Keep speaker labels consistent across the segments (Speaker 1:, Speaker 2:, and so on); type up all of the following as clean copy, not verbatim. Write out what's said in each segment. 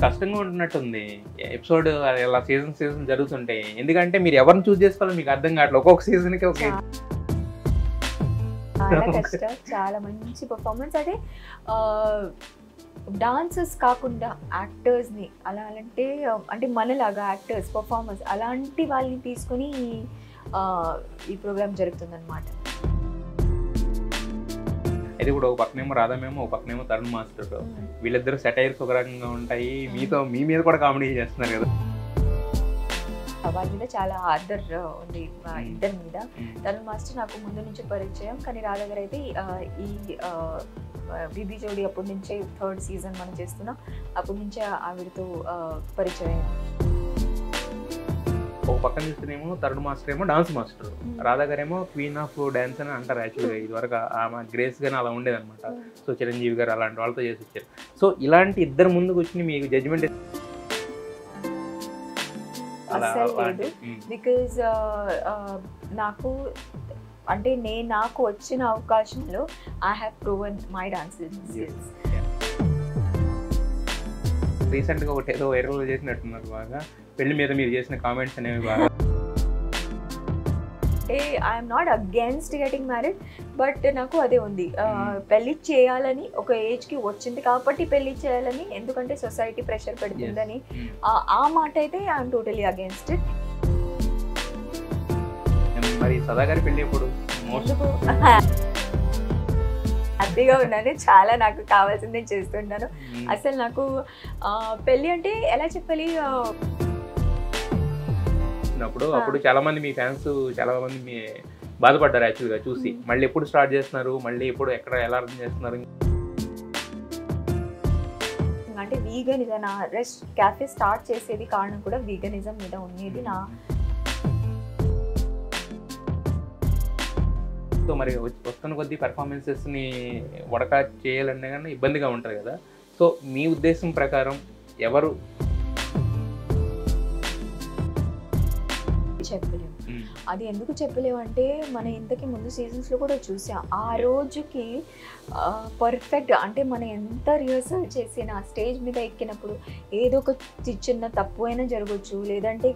Speaker 1: కష్టంగా ఉంటున్నట్టుంది ఎపిసోడ్ ఇలా సీజన్ జరుగుతుంటే. ఎందుకంటే మీరు ఎవరిని చూస్ చేసుకోవాలో మీకు అర్థం కావట్లేదు. ఒక్కొక్క సీజన్కి ఒక
Speaker 2: చాలా కష్టం. చాలా మంచి పర్ఫార్మెన్స్. అదే డాన్సర్స్ కాకుండా యాక్టర్స్ని అలా అంటే మనలాగా యాక్టర్స్ పర్ఫార్మర్స్ అలాంటి వాళ్ళని తీసుకొని ఈ ప్రోగ్రామ్ జరుగుతుందన్నమాట.
Speaker 1: అయితే ఇప్పుడు ఒక పక్కనేమో రాధామేమో, ఒక పక్కనేమో తరుణ్ మాస్టర్. వీళ్ళిద్దరు సెటైర్స్ ఒక రకంగా ఉంటాయి. మీ మీద కూడా కామెడీ చేస్తున్నారు కదా.
Speaker 2: వాళ్ళ మీద చాలా ఆర్డర్ ఉంది ఇద్దరి మీద. తరుణ్ మాస్టర్ నాకు ముందు నుంచి పరిచయం, కానీ రాధా గారు అయితే ఈ బీబీ జోడి అప్పటి నుంచే 3rd సీజన్ మనం చేస్తున్నాం, అప్పటి నుంచే ఆవిడతో పరిచయం.
Speaker 1: ఒక పక్కన చూస్తేనేమో తరుణ్ మాస్టర్ ఏమో డాన్స్ మాస్టర్, రాధా గారేమో క్వీన్ ఆఫ్ డాన్స్ అని అంటారు. యాక్చువల్గా ఇదివరకు ఆమె గ్రేస్ గానీ అలా ఉండేదన్నమాట. సో చిరంజీవి గారు అలాంటి వాళ్ళతో చేసి వచ్చారు. సో ఇలాంటి ఇద్దరు ముందుకు వచ్చి మీకు జడ్జిమెంట్
Speaker 2: అస్సలు లేదు. బికాజ్ నాకు అంటే నాకు వచ్చిన అవకాశంలో I have proven my dance skills.
Speaker 1: రీసెంట్గా ఒకటి ఏదో వైరల్ చేసినట్టున్నారు బాగా, పెళ్లి మీద మీరు చేసిన కామెంట్స్ అనేవి బాగా.
Speaker 2: అంటే I'm not against getting married, but నాకు అదే ఉంది, పెళ్లి చేయాలని ఒక ఏజ్కి వచ్చింది కాబట్టి పెళ్లి చేయాలని, ఎందుకంటే సొసైటీ ప్రెషర్ పెడుతుందని. ఆ మాట అయితే ఐఎమ్ టోటలీ అగేన్స్ట్ ఇట్.
Speaker 1: మరి సదా గారి పెళ్లి ఎప్పుడు?
Speaker 2: ఎందుకు హ్యాపీగా ఉన్నాను, చాలా నాకు కావాల్సింది నేను చేస్తుంటాను. అసలు నాకు పెళ్ళి అంటే ఎలా చెప్పాలి,
Speaker 1: అప్పుడు చాలా మంది మీ ఫ్యాన్స్ చాలా మంది మీ బాధపడ్డారు యాక్చువల్గా చూసి. మళ్ళీ ఎప్పుడు స్టార్ట్ చేస్తున్నారు, మళ్ళీ ఎప్పుడు ఎక్కడ ఎలా అర్థం చేస్తున్నారు?
Speaker 2: అంటే వీగనిజం, నా రెస్ట్ క్యాఫే స్టార్ట్ చేసేది కారణం కూడా వీగనిజం మీద ఉండేది నా.
Speaker 1: సో మరి వస్తున్న కొద్దీ పెర్ఫార్మెన్సెస్ని వడక చేయాలన్నా కానీ ఇబ్బందిగా ఉంటుంది కదా. సో మీ ఉద్దేశం ప్రకారం ఎవరు
Speaker 2: చెప్పలేము. అది ఎందుకు చెప్పలేము అంటే మన ఇంతకి ముందు సీజన్స్లో కూడా చూసాం, ఆ రోజుకి పర్ఫెక్ట్ అంటే మనం ఎంత రిహర్సల్ చేసినా స్టేజ్ మీద ఎక్కినప్పుడు ఏదో ఒక చిన్న తప్పు అయినా జరగవచ్చు. లేదంటే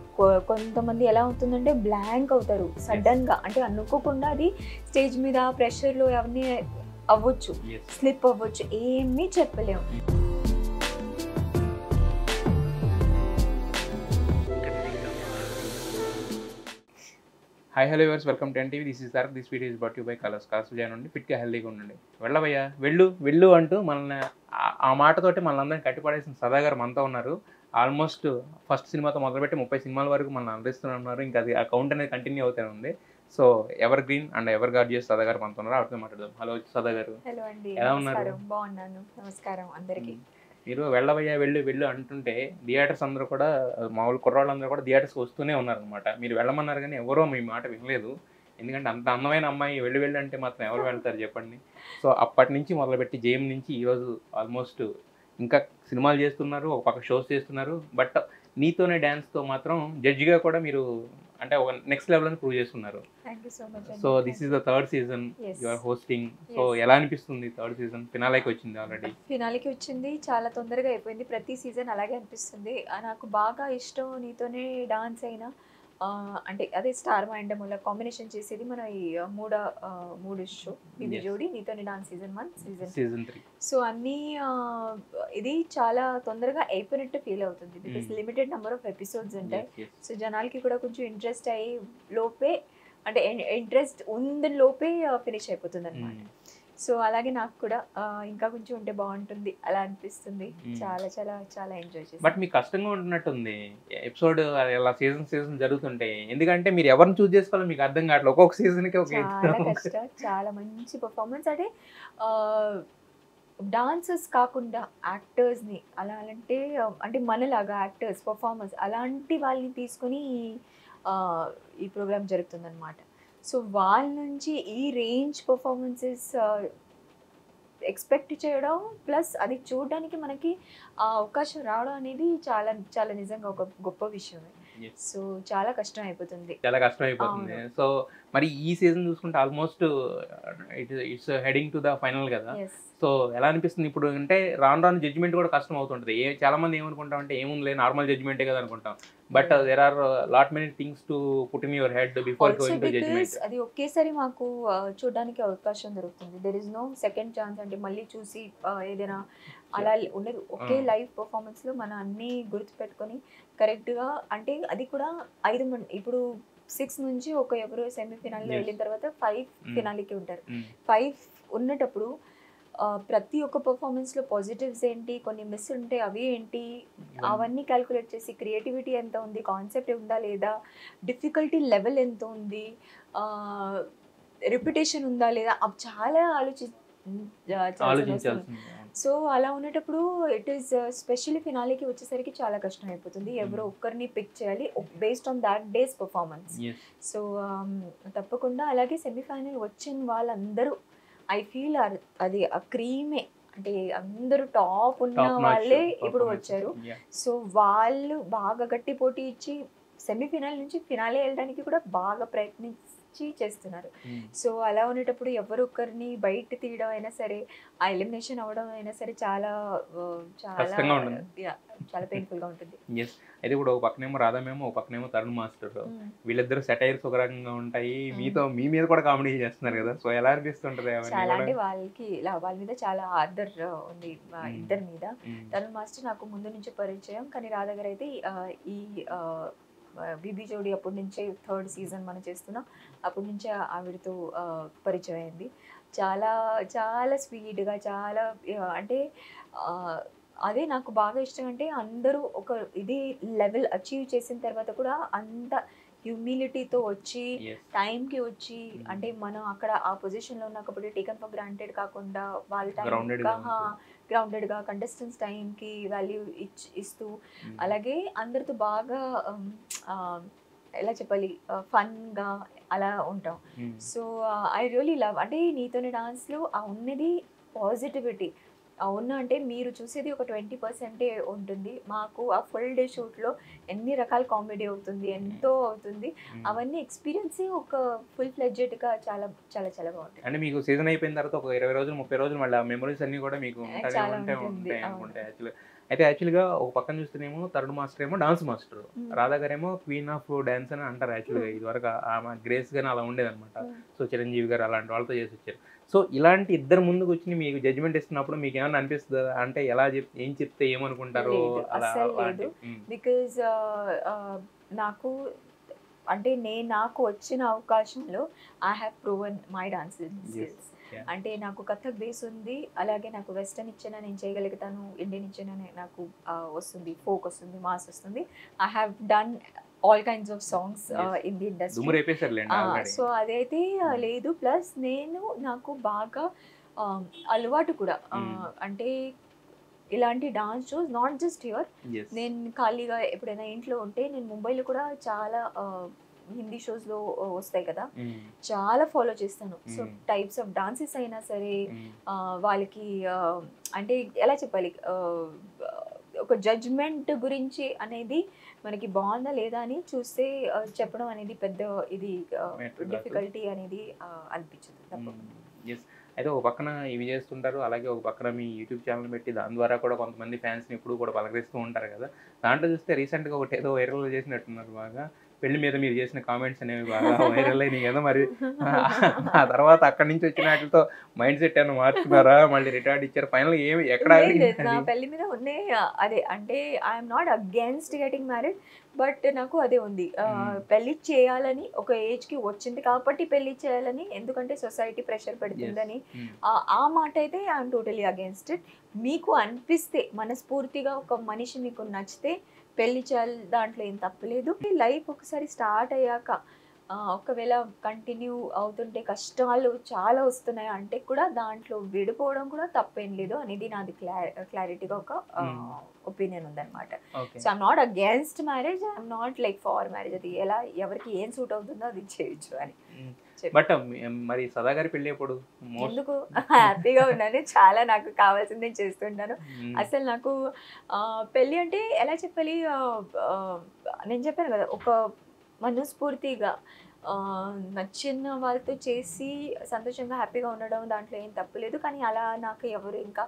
Speaker 2: కొంతమంది ఎలా అవుతుందంటే బ్లాంక్ అవుతారు సడన్గా, అంటే అనుకోకుండా అది స్టేజ్ మీద ప్రెషర్లో అవన్నీ అవ్వచ్చు, స్లిప్ అవ్వచ్చు, ఏమీ చెప్పలేము.
Speaker 1: Hi hello viewers, welcome to NTV. This is Tarak. This video is brought you by colours. Colours చేయండి, ఫిట్గా హెల్దీగా ఉండండి. వెళ్ళవయ్యా వెళ్ళు అంటూ మనల్ని ఆ మాటతోటి మనల్ని కట్టిపడేసిన సదా గారు మనతో ఉన్నారు. ఆల్మోస్ట్ ఫస్ట్ సినిమాతో మొదలుపెట్టి 30 సినిమాల వరకు మనల్ని అందిస్తున్నారు. ఇంకా అది ఆ కౌంట్ అనేది కంటిన్యూ అవుతూనే ఉంది. So ever green and ever gorgeous సదా గారు మనతో ఉన్నారు. ఆవిడతో మాట్లాడదాం. హలో సదా గారు.
Speaker 2: హలో అండి,
Speaker 1: ఎలా ఉన్నారు?
Speaker 2: బాగున్నాను, నమస్కారం అందరికీ.
Speaker 1: మీరు వెళ్ళవయ్యా వెళ్ళు అంటుంటే థియేటర్స్ అందరూ కూడా, మామూలు కుర్రాళ్ళందరూ కూడా థియేటర్స్కి వస్తూనే ఉన్నారనమాట. మీరు వెళ్ళమన్నారు కానీ ఎవరో మీ మాట వినలేదు. ఎందుకంటే అంత అందమైన అమ్మాయి వెళ్ళు అంటే మాత్రం ఎవరు వెళ్తారు చెప్పండి. సో అప్పటి నుంచి మొదలుపెట్టి జేఎం నుంచి ఈరోజు ఆల్మోస్ట్ ఇంకా సినిమాలు చేస్తున్నారు, ఒక పక్క షోస్ చేస్తున్నారు. బట్ నీతోనే డ్యాన్స్తో మాత్రం జడ్జిగా కూడా మీరు అంటే ఒక నెక్స్ట్ లెవెల్ అని ప్రూవ్ చేస్తున్నారు. So this is the 3rd season you are hosting. So ఎలా అనిపిస్తుంది 3rd సీజన్? ఫినాలేకి వచ్చింది, ఆల్రెడీ
Speaker 2: ఫినాలేకి వచ్చింది, చాలా తొందరగా అయిపోయింది. ప్రతి సీజన్ అలాగే అనిపిస్తుంది. నాకు బాగా ఇష్టం నీతోనే డాన్స్ అయినా, అంటే అదే స్టార్ మా ఎండమూల కాంబినేషన్ చేసేది మన ఈ మూడు షో బీబీ జోడి, నీతోనే డాన్స్ సీజన్ 1 సీజన్ 3. సో అన్నీ ఇది చాలా తొందరగా అయిపోయినట్టు ఫీల్ అవుతుంది. Because limited number of episodes ఉంటాయి. సో జనాలకి కూడా కొంచెం ఇంట్రెస్ట్ అయ్యి లోపే, అంటే ఇంట్రెస్ట్ ఉంది లోపే ఫినిష్ అయిపోతుంది అనమాట. సో అలాగే నాకు కూడా ఇంకా కొంచెం ఉంటే బాగుంటుంది అలా అనిపిస్తుంది. చాలా చాలా చాలా ఎంజాయ్ చేస్తాను.
Speaker 1: బట్ మీకు కష్టంగా ఉంటున్నట్టుంది ఎపిసోడ్ ఇలా సీజన్ జరుగుతుంటే. ఎందుకంటే మీరు ఎవరిని చూస్ చేసుకోవాలో మీకు అర్థం కావట్లేదు. ఒక్కొక్క సీజన్కి ఒక
Speaker 2: చాలా కష్టం. చాలా మంచి పర్ఫార్మెన్స్. అంటే డాన్సర్స్ కాకుండా యాక్టర్స్ని అలా అంటే మనలాగా యాక్టర్స్ పర్ఫార్మర్స్ అలాంటి వాళ్ళని తీసుకొని ఈ ప్రోగ్రామ్ జరుగుతుందన్నమాట. సో వాళ్ళ నుంచి ఈ రేంజ్ పర్ఫార్మెన్సెస్ ఎక్స్పెక్ట్ చేయడం, ప్లస్ అది చూడడానికి మనకి ఆ అవకాశం రావడం అనేది చాలా చాలా నిజంగా ఒక గొప్ప విషయమే.
Speaker 1: Yes.
Speaker 2: సో చాలా కష్టం అయిపోతుంది.
Speaker 1: చాలా కష్టం అయిపోతుంది.
Speaker 2: అవును.
Speaker 1: సో మరి ఈ సీజన్ చూసుకుంటే almost it's heading to the final కదా.
Speaker 2: ఎస్.
Speaker 1: సో ఎలా అనిపిస్తుంది ఇప్పుడు అంటే రాను రాను జడ్జ్మెంట్ కూడా కష్టం అవుతుంటది. చాలా మంది ఏమనుకుంటాం అంటే ఏముందిలే నార్మల్ జడ్జ్మెంటే కదా అనుకుంటాం. But there are lot many things to put in your head before
Speaker 2: also
Speaker 1: going to
Speaker 2: because
Speaker 1: judgement.
Speaker 2: అది ఒకేసారి మాకు చూడడానికి అవకాశం దొరుకుతుంది. There is no second chance అంటే మళ్ళీ చూసి ఏదైనా అలా ఉండదు. ఒకే లైవ్ పర్ఫార్మెన్స్లో మనం అన్నీ గుర్తుపెట్టుకొని కరెక్ట్గా అంటే అది కూడా 5 మంది ఇప్పుడు 6 నుంచి ఎవరు సెమీఫినాల్లో
Speaker 1: Yes.
Speaker 2: వెళ్ళిన తర్వాత 5 ఫినాలికి ఉంటారు.
Speaker 1: Mm.
Speaker 2: 5 ఉన్నటప్పుడు ప్రతి ఒక్క పర్ఫార్మెన్స్లో పాజిటివ్స్ ఏంటి, కొన్ని మిస్ ఉంటే అవి ఏంటి, అవన్నీ క్యాల్కులేట్ చేసి క్రియేటివిటీ ఎంత ఉంది, కాన్సెప్ట్ ఉందా లేదా, డిఫికల్టీ లెవెల్ ఎంత ఉంది, రిపిటేషన్ ఉందా లేదా, అవి చాలా
Speaker 1: ఆలోచించాల్సింది.
Speaker 2: సో అలా ఉండేటప్పుడు ఇట్ ఈస్ స్పెషల్లీ ఫినాలికి వచ్చేసరికి చాలా కష్టం అయిపోతుంది. ఎవరో ఒక్కరిని పిక్ చేయాలి based on that days performance.
Speaker 1: Yes.
Speaker 2: So తప్పకుండా అలాగే సెమీఫైనల్ వచ్చిన వాళ్ళందరూ ఐ ఫీల్ అది ఆ క్రీమే అంటే అందరూ టాప్ ఉన్న
Speaker 1: Top notch
Speaker 2: వాళ్ళే ఇప్పుడు
Speaker 1: performance.
Speaker 2: వచ్చారు.
Speaker 1: Yeah.
Speaker 2: సో వాళ్ళు బాగా గట్టి పోటీ ఇచ్చి సెమీఫైనల్ నుంచి ఫినాలే వెళ్ళడానికి కూడా బాగా ప్రయత్నించి చేస్తున్నారు.
Speaker 1: Mm.
Speaker 2: సో అలా ఉండేటప్పుడు ఎవరొక్కరిని బయట తీయడం అయినా సరే, ఆ ఎలిమినేషన్ అవ్వడం అయినా సరే చాలా చాలా
Speaker 1: కష్టంగా ఉంటుంది.
Speaker 2: చాలా పెయిన్ఫుల్ గా ఉంటుంది.
Speaker 1: ఎస్. అయితే ఇప్పుడు ఒక పక్కనేమో రాధామేమో ఒక పక్కనేమో తరుణ్ మాస్టర్, వీళ్ళిద్దరు సెటైర్స్ ఒక రకంగా ఉంటాయి, మీ మీద కూడా కామెడీ చేస్తున్నారు కదా. సో ఎలా అనిపిస్తుంటది
Speaker 2: చాలా అంటే వాళ్ళ మీద చాలా ఆర్డర్ ఉంది ఇద్దరి మీద. తరుణ్ మాస్టర్ నాకు ముందు నుంచి పరిచయం, కానీ రాధా గారు అయితే ఈ బీబీ జోడి అప్పటి నుంచే 3rd సీజన్ మనం చేస్తున్నాం, అప్పటి నుంచే ఆవిడతో పరిచయం అయింది. చాలా చాలా స్వీట్గా చాలా అంటే అదే నాకు బాగా ఇష్టం. అంటే అందరూ ఒక ఇది లెవెల్ అచీవ్ చేసిన తర్వాత కూడా అంత హ్యూమిలిటీతో వచ్చి టైంకి వచ్చి అంటే మనం అక్కడ ఆ పొజిషన్లో ఉన్నప్పుడు టేకన్ ఫర్ గ్రాంటెడ్ కాకుండా వాళ్ళ గ్రౌండెడ్గా కంటెస్టెంట్స్ టైంకి వాల్యూ ఇస్తూ అలాగే అందరితో బాగా ఎలా చెప్పాలి ఫన్గా అలా ఉంటాం. సో ఐ రియలీ లవ్ అంటే నీతోనే డాన్స్లో ఆ ఉన్నది పాజిటివిటీ అవునా అంటే మీరు చూసేది ఒక 20% ఉంటుంది. మాకు ఆ ఫుల్ డే షూట్లో ఎన్ని రకాల కామెడీ అవుతుంది, ఎంతో అవుతుంది. అవన్నీ ఎక్స్పీరియన్స్ ఒక ఫుల్ ఫ్లెడ్జెడ్గా చాలా చాలా చాలా బాగుంటుంది.
Speaker 1: అంటే మీకు సీజన్ అయిపోయిన తర్వాత ఒక 20 రోజులు 30 రోజులు మళ్ళీ ఆ మెమరీస్ అన్ని కూడా మీకు ఉంటాయి యాక్చువల్గా. అయితే యాక్చువల్గా ఒక పక్కన చూస్తేనేమో తరుణ్ మాస్టర్ ఏమో డాన్స్ మాస్టర్, రాధా గారు ఏమో క్వీన్ ఆఫ్ డాన్స్ అని అంటారు యాక్చువల్గా. ఇదివరకు ఆమె గ్రేస్ గానీ అలా ఉండేదన్నమాట. సో చిరంజీవి గారు అలాంటి వాళ్ళతో చేసి వచ్చారు. సో ఇలాంటి ఇద్దరు ముందుకు వచ్చి మీకు జడ్జిమెంట్ ఇస్తున్నప్పుడు మీకు ఏమైనా అనిపిస్తుందా అంటే ఏం చెప్తే ఏమనుకుంటారో అలా?
Speaker 2: బికాజ్ నాకు అంటే నాకు వచ్చిన అవకాశంలో I have proven my dance skills. అంటే నాకు కథక్ బేస్ ఉంది, అలాగే నాకు వెస్టర్న్ ఇచ్చినా నేను చేయగలుగుతాను, ఇండియన్ ఇచ్చినా నాకు వస్తుంది, ఫోక్ వస్తుంది, మాస్ వస్తుంది. I have done all kinds of songs in the industry. So అదైతే లేదు. ప్లస్ నాకు బాగా అలవాటు కూడా అంటే ఇలాంటి dance shows not just hear. నేను ఖాళీగా ఎప్పుడైనా ఇంట్లో ఉంటే నేను ముంబైలో కూడా చాలా హిందీ షోస్లో వస్తాయి కదా, చాలా ఫాలో చేస్తాను. సో టైప్స్ ఆఫ్ డాన్సెస్ అయినా సరే వాళ్ళకి అంటే ఎలా చెప్పాలి ఒక జడ్జ్మెంట్ గురించి అనేది మనకి బాగుందా లేదా అని చూస్తే చెప్పడం అనేది పెద్ద ఇది డిఫికల్టీ అనేది అనిపించదు తప్పకుండా.
Speaker 1: అయితే ఒక పక్కన ఇవి చేస్తుంటారు, అలాగే ఒక పక్కన మీ యూట్యూబ్ ఛానల్ పెట్టి దాని ద్వారా కూడా కొంతమంది ఫ్యాన్స్ని ఎప్పుడు కూడా పలకరిస్తూ ఉంటారు కదా. దాంట్లో చూస్తే రీసెంట్గా ఒకటి ఏదో వైరల్ చేసినట్టున్నారు బాగా, పెళ్లి మీద మీరు చేసిన కామెంట్స్ అనేవి బాగా వైరల్ అయినాయి కదా. మరి ఆ తర్వాత అక్కడి నుంచి వచ్చిన వాటితో మైండ్ సెట్ ఏమైనా మార్చుకున్నారా, మళ్ళీ రిటార్డ్ ఇచ్చారు, ఫైనల్ ఏమి ఎక్కడ?
Speaker 2: నా పెళ్లి మీద ఉన్నాయి అదే అంటే I'm not against getting married, but నాకు అదే ఉంది పెళ్లి చేయాలని ఒక ఏజ్కి వచ్చింది కాబట్టి పెళ్లి చేయాలని, ఎందుకంటే సొసైటీ ప్రెషర్ పెడుతుందని. ఆ మాట అయితే ఐఎమ్ టోటలీ అగేన్స్ట్ ఇట్. మీకు అనిపిస్తే మనస్ఫూర్తిగా ఒక మనిషి మీకు నచ్చితే పెళ్లి చేయాలి, దాంట్లో ఏం తప్పలేదు. లైఫ్ ఒకసారి స్టార్ట్ అయ్యాక ఒకవేళ కంటిన్యూ అవుతుంటే కష్టాలు చాలా వస్తున్నాయి అంటే కూడా దాంట్లో విడిపోవడం కూడా తప్పేం లేదు అనేది నాది క్లారిటీగా ఒక ఒపీనియన్ ఉందన్నమాట. So I'm not against marriage, I'm not like for marriage. అది ఎలా ఎవరికి ఏం సూట్ అవుతుందో అది చేయొచ్చు అని.
Speaker 1: బట్ మరి సదా గారి పెళ్ళి ఎప్పుడు?
Speaker 2: ఎందుకు హ్యాపీగా ఉన్నాను, చాలా నాకు కావాల్సింది నేను చేస్తుంటాను. అసలు నాకు పెళ్ళి అంటే ఎలా చెప్పాలి, నేను చెప్పాను కదా, ఒక మనస్ఫూర్తిగా నచ్చిన వాళ్ళతో చేసి సంతోషంగా హ్యాపీగా ఉండడం, దాంట్లో ఏం తప్పు లేదు. కానీ అలా నాకు ఎవరు ఇంకా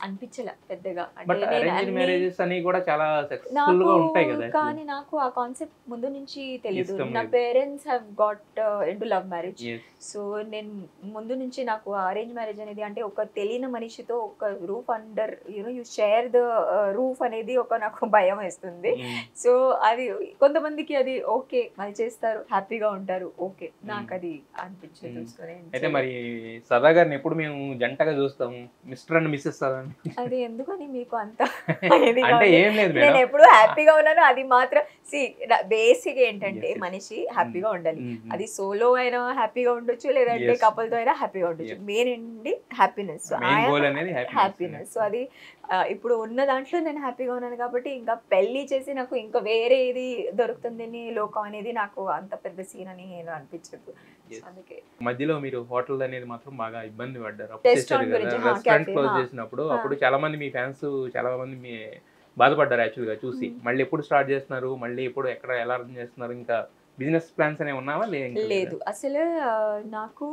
Speaker 2: అనిపించలే పెద్దగా.
Speaker 1: బట్
Speaker 2: అంటే నేను
Speaker 1: అరేంజ్డ్
Speaker 2: అన్ని
Speaker 1: మ్యారేజెస్ అని కూడా చాలా సక్సెస్ఫుల్
Speaker 2: నాకు,
Speaker 1: గా ఉంటాయి కదా.
Speaker 2: కానీ నాకు ఆ కాన్సెప్ట్ ముందు నుంచి తెలియదు.
Speaker 1: ఇష్టం
Speaker 2: నా
Speaker 1: లేదు.
Speaker 2: Parents have got into love marriage.
Speaker 1: Yes.
Speaker 2: So నేను ముందు నుంచి నాకు అరేంజ్ మ్యారేజ్ అనేది అంటే ఒక తెలియని మనిషితో ఒక roof under you share the roof అనేది ఒక నాకు భయం వేస్తుంది. సో అది కొంతమందికి అది ఓకే, వాళ్ళు చేస్తారు, హ్యాపీగా ఉంటారు, ఓకే. నాకు అది అనిపించదు. సో
Speaker 1: అయితే మరి సదా గారిని ఎప్పుడు మేము జంటగా చూస్తాము, మిస్టర్ అండ్ మిస్సెస్ సదా?
Speaker 2: అది ఎందుకని మీకు అంత
Speaker 1: అంటే ఏం లేదు
Speaker 2: నేను
Speaker 1: మేడం.
Speaker 2: ఎప్పుడు హ్యాపీగా ఉన్నాను. అది మాత్రం బేసిక్ ఏంటంటే
Speaker 1: Yes.
Speaker 2: మనిషి హ్యాపీగా ఉండాలి.
Speaker 1: Mm.
Speaker 2: అది సోలో అయినా హ్యాపీగా ఉండొచ్చు, లేదంటే
Speaker 1: Yes.
Speaker 2: కపుల్ తో అయినా హ్యాపీగా ఉండొచ్చు.
Speaker 1: Yes.
Speaker 2: మెయిన్ ఏంటి హ్యాపీనెస్.
Speaker 1: Main goal అనేది
Speaker 2: హ్యాపీనెస్. సో అది ఇప్పుడు ఉన్న దాంట్లో నేను హ్యాపీగా ఉన్నాను కాబట్టి ఇంకా పెళ్లి చేసి నాకు ఇంకా వేరే ఏది దొరుకుతుందని లోకం అనేది నాకు అంత పెద్ద సీన్ అని నేను అనిపించదు.
Speaker 1: Yes.
Speaker 2: అందుకే
Speaker 1: మధ్యలో మీరు హోటల్ అనేది మాత్రం బాగా ఇబ్బంది పడ్డారు.
Speaker 2: Restaurant గురించి,
Speaker 1: రెస్టారెంట్
Speaker 2: cafe,
Speaker 1: క్లోజ్
Speaker 2: ha.
Speaker 1: చేసినప్పుడు అప్పుడు చాలా మంది మీ ఫ్యాన్స్ చాలా మంది మీ బాధపడ్డారు యాక్చువల్ గా చూసి. మళ్ళీ ఎప్పుడు స్టార్ట్ చేస్తున్నారు, మళ్ళీ ఎప్పుడు ఎక్కడ ఎలా రన్ చేస్తున్నారు, ఇంకా బిజినెస్ ప్లాన్స్ అనేవి ఉన్నావా?
Speaker 2: లేదు అసలు నాకు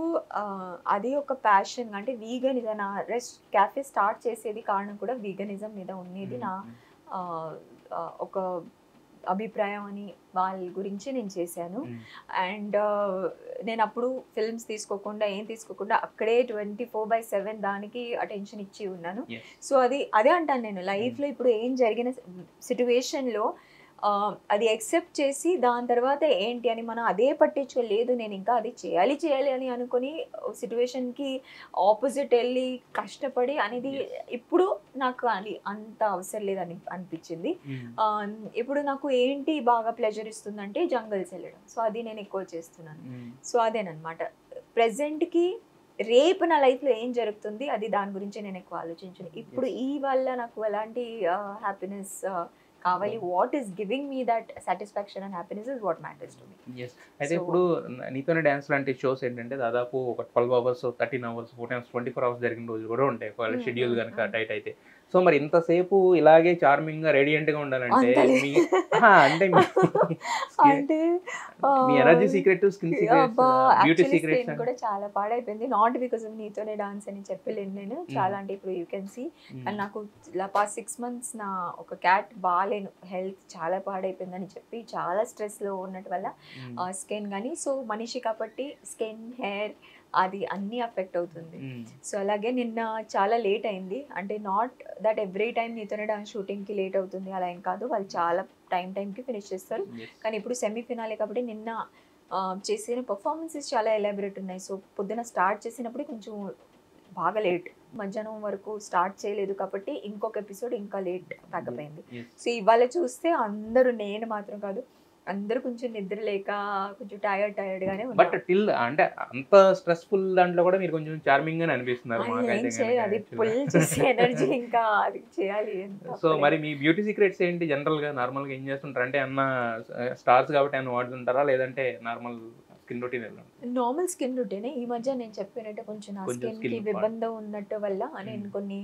Speaker 2: అది ఒక ప్యాషన్. అంటే వీగనిజం, నా క్యాఫే స్టార్ట్ చేసేది కారణం కూడా వీగనిజం మీద ఉండేది. నా ఒక అభిప్రాయం అని వాళ్ళ గురించి నేను చేశాను. అండ్ నేను అప్పుడు ఫిల్మ్స్ తీసుకోకుండా ఏం తీసుకోకుండా అక్కడే 24/7 దానికి అటెన్షన్ ఇచ్చి ఉన్నాను. సో అదే అంటాను నేను, లైఫ్లో ఇప్పుడు ఏం జరిగిన సిచ్యువేషన్లో అది ఎక్సెప్ట్ చేసి దాని తర్వాత ఏంటి అని మనం అదే పట్టించుకోలేదు. నేను ఇంకా అది చేయాలి అని అనుకుని సిచ్యువేషన్కి ఆపోజిట్ వెళ్ళి కష్టపడి అనేది ఇప్పుడు నాకు అది అంత అవసరం లేదని అనిపించింది. ఇప్పుడు నాకు ఏంటి బాగా ప్లెజర్ ఇస్తుందంటే జంగల్స్ వెళ్ళడం. సో అది నేను ఎక్కువ చేస్తున్నాను. సో అదేనమాట ప్రెజెంట్కి. రేపు నా లైఫ్లో ఏం జరుగుతుంది అది దాని గురించి నేను ఎక్కువ ఆలోచించాను. ఇప్పుడు ఈ వల్ల నాకు ఎలాంటి హ్యాపీనెస్ కావాలి, what is giving me that satisfaction and happiness is what matters to me.
Speaker 1: అయితే ఇప్పుడు నీతోనే డాన్స్ లాంటి షోస్ ఏంటంటే దాదాపు ఒక 12 అవర్స్ 13 అవర్స్ 24 అవర్స్ జరిగిన రోజులు కూడా ఉంటాయి వాళ్ళ షెడ్యూల్ కనుక టైట్ అయితే. సో మరి ఇంతసేపు ఇలాగే చార్మింగ్ గా రేడియంట్ గా ఉండాలంటే అంటే మీ energy secret, skin secret, beauty secret
Speaker 2: కూడా చాలా పాడైపోయింది. నాట్ బికాస్ ఆఫ్ నీతోనే డాన్స్ అని చెప్పలేను నేను. చాలా అంటే ఇప్పుడు యూ కెన్ సీ అండ్ నాకు పాస్ట్ 6 months నా ఒక క్యాట్ బాగాలేను, హెల్త్ చాలా పాడైపోయిందని చెప్పి చాలా స్ట్రెస్లో ఉన్నట్టు వల్ల స్కిన్ కానీ. సో మనిషి కాబట్టి స్కిన్, హెయిర్ అది అన్నీ అఫెక్ట్ అవుతుంది. సో అలాగే నిన్న చాలా లేట్ అయింది. అంటే నాట్ దట్ ఎవ్రీ టైం నీతోనే డాన్స్ షూటింగ్కి లేట్ అవుతుంది అలా ఏం కాదు, వాళ్ళు చాలా టైంకి ఫినిష్ చేస్తారు. కానీ ఇప్పుడు సెమీఫినాలే కాబట్టి నిన్న చేసిన పర్ఫార్మెన్సెస్ చాలా ఎలాబరేట్ ఉన్నాయి. సో పొద్దున స్టార్ట్ చేసినప్పుడు కొంచెం బాగా లేట్, మధ్యాహ్నం వరకు స్టార్ట్ చేయలేదు కాబట్టి ఇంకొక ఎపిసోడ్ ఇంకా లేట్ ప్యాకప్ అయింది. సో ఇవాళ చూస్తే అందరూ, నేను మాత్రం కాదు, అందరూ కొంచెం నిద్ర లేక కొంచెం టైర్డ్ గానే ఉన్నారు.
Speaker 1: బట్ టిల్ అంటే అంత స్ట్రెస్ఫుల్ దాంట్లో కూడా మీరు కొంచెం చార్మింగ్ గానే అనిపిస్తున్నారు
Speaker 2: అది పుల్ చేసే ఎనర్జీ ఇంకా అది చేయాలి.
Speaker 1: సో మరి మీ బ్యూటీ సీక్రెట్స్ ఏంటి? జనరల్ గా నార్మల్ గా ఏం చేస్తుంటారు? అంటే అన్న స్టార్స్ కాబట్టి అన్న వాడుతుంటారా, లేదంటే normal skin routine?
Speaker 2: Normal skin రొటీనే. ఈ మధ్య నేను చెప్పినట్టు కొంచెం నా స్కిన్కి ఇబ్బంది ఉన్నట్టు వల్ల నేను కొన్ని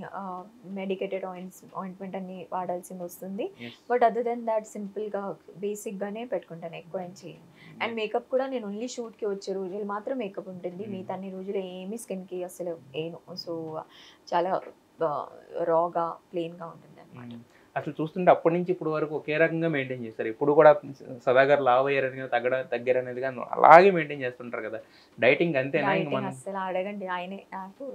Speaker 2: మెడికేటెడ్ ఆయింట్మెంట్ అన్ని వాడాల్సింది వస్తుంది. బట్ అదర్ దెన్ దాట్ సింపుల్గా బేసిక్గానే పెట్టుకుంటాను, ఎక్కువ ఏం చేయను. అండ్ మేకప్ కూడా నేను ఓన్లీ షూట్కి వచ్చే రోజులు మాత్రం మేకప్ ఉంటుంది, మిగతా అన్ని రోజులు ఏమీ స్కిన్కి అసలు వేయను. సో చాలా రాగా ప్లెయిన్గా ఉంటుంది అన్నమాట.
Speaker 1: అసలు చూస్తుంటే అప్పటి నుంచి ఇప్పుడు వరకు ఒకే రకంగా మెయింటైన్ చేస్తారు. ఇప్పుడు కూడా సదా గారు లావ్ అయ్యారని తగ్గారు అనేది కానీ అలాగే మెయింటైన్ చేస్తుంటారు కదా. డైటింగ్ అంతేనా?
Speaker 2: అసలు అడగండి, ఆయనే నాకు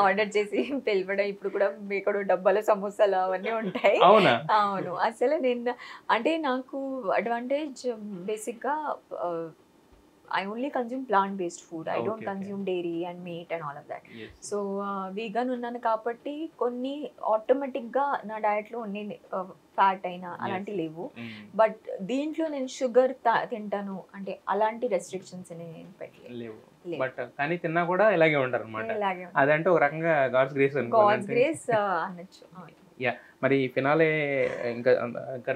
Speaker 2: ఆర్డర్ చేసి పిలవడం. ఇప్పుడు కూడా ఇక్కడ డబ్బాలో సమోసాలు అవన్నీ ఉంటాయి.
Speaker 1: అవునా?
Speaker 2: అవును. అసలు నేను అంటే నాకు అడ్వాంటేజ్ బేసిక్గా I only consume plant-based food. I don't consume dairy and meat and all of that. So vegan ఉన్నాను కాబట్టి కొన్ని ఆటోమేటిక్గా నా డయట్లో ఉండి ఫ్యాట్ అయినా అలాంటి లేవు. బట్ దీంట్లో నేను షుగర్ తింటాను అంటే అలాంటి రెస్ట్రిక్షన్స్ నేను పెట్టలేవు.
Speaker 1: బట్ కానీ తిన్నా కూడా ఇలాగే ఉంటారు అనమాట. అదంటే ఒక రకంగా గాడ్స్ గ్రేస్
Speaker 2: అనొచ్చు.
Speaker 1: మరి ఫినాలే ఇంకా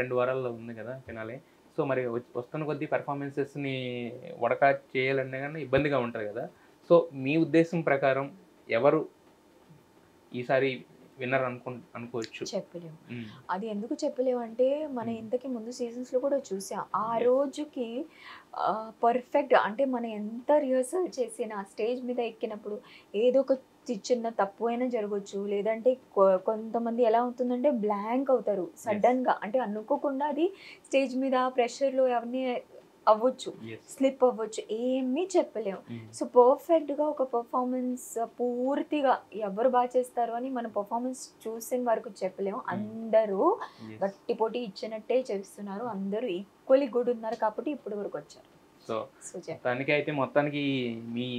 Speaker 1: 2 వారాల్లో ఉంది కదా ఫినాలే. సో మరి వస్తున్న కొద్దీ పెర్ఫార్మెన్సెస్ని ఉడక చేయాలన్నా కానీ ఇబ్బందిగా ఉంటుంది కదా. సో మీ ఉద్దేశం ప్రకారం ఎవరు ఈసారి విన్నర్ అనుకోవచ్చు?
Speaker 2: చెప్పలేము.
Speaker 1: మ్మ్.
Speaker 2: అది ఎందుకు చెప్పలేము అంటే మనం ఇంతకి ముందు సీజన్స్లో కూడా చూసాం. ఆ రోజుకి పర్ఫెక్ట్ అంటే మనం ఎంత రిహర్సల్ చేసినా స్టేజ్ మీద ఎక్కినప్పుడు ఏదో ఒక చిన్న తప్పు అయినా జరగవచ్చు. లేదంటే కొంతమంది ఎలా అవుతుందంటే బ్లాంక్ అవుతారు సడన్గా, అంటే అనుకోకుండా అది స్టేజ్ మీద ప్రెషర్లో అవన్నీ అవ్వచ్చు,
Speaker 1: Yes.
Speaker 2: స్లిప్ అవ్వచ్చు, ఏమీ చెప్పలేము.
Speaker 1: మ్మ్.
Speaker 2: సో పర్ఫెక్ట్గా ఒక పర్ఫార్మెన్స్ పూర్తిగా ఎవరు బాగా చేస్తారు అని మన పర్ఫార్మెన్స్ చూసిన వరకు చెప్పలేము. అందరూ
Speaker 1: Yes.
Speaker 2: గట్టి పోటీ ఇచ్చినట్టే చేస్తున్నారు, అందరూ ఈక్వల్లీ గుడ్ ఉన్నారు కాబట్టి ఇప్పటి వరకు వచ్చారు.
Speaker 1: సో
Speaker 2: సో
Speaker 1: మొత్తానికి మీ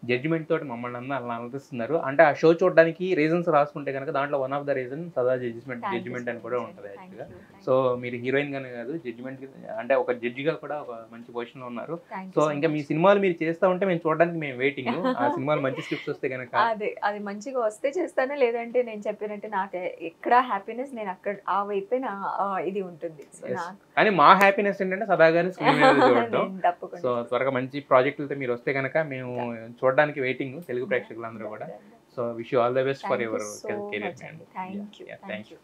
Speaker 1: జడ్జిమెంట్ తోటి మమ్మల్ని అందరూ అలా అనిపిస్తున్నారు. అంటే ఆ షో చూడడానికి రీజన్స్ రాసుకుంటే కనుక దాంట్లో వన్ ఆఫ్ ద రీజన్ సదా జడ్జిమెంట్ అని కూడా ఉంటుంది యాక్చువల్గా. సో మీరు హీరోయిన్ గానే కాదు, జడ్జిమెంట్ అంటే ఒక జడ్జిగా కూడా ఒక మంచి పొజిషన్లో ఉన్నారు. సో ఇంకా మీ సినిమాలు మీరు చేస్తూ ఉంటే మేము చూడడానికి మేము వెయిటింగ్. ఆ సినిమాలు మంచి స్క్రిప్ట్స్ వస్తే కనుక
Speaker 2: అది మంచిగా వస్తే చేస్తాను, లేదంటే నేను చెప్పినట్టు నాకు ఎక్కడ హ్యాపీనెస్ నేను అక్కడ ఆ వైపే నా ఇది ఉంటుంది. సో
Speaker 1: కానీ మా హ్యాపీనెస్ ఏంటంటే సదా గారిని స్క్రీన్ మీద చూడడం.
Speaker 2: తప్పకుండా.
Speaker 1: సో త్వరగా మంచి ప్రాజెక్టులతో మీరు వస్తే కనుక మేము చూడడానికి వెయిటింగ్, తెలుగు ప్రేక్షకులందరూ కూడా. So wish you all the best for your career.
Speaker 2: Thank you.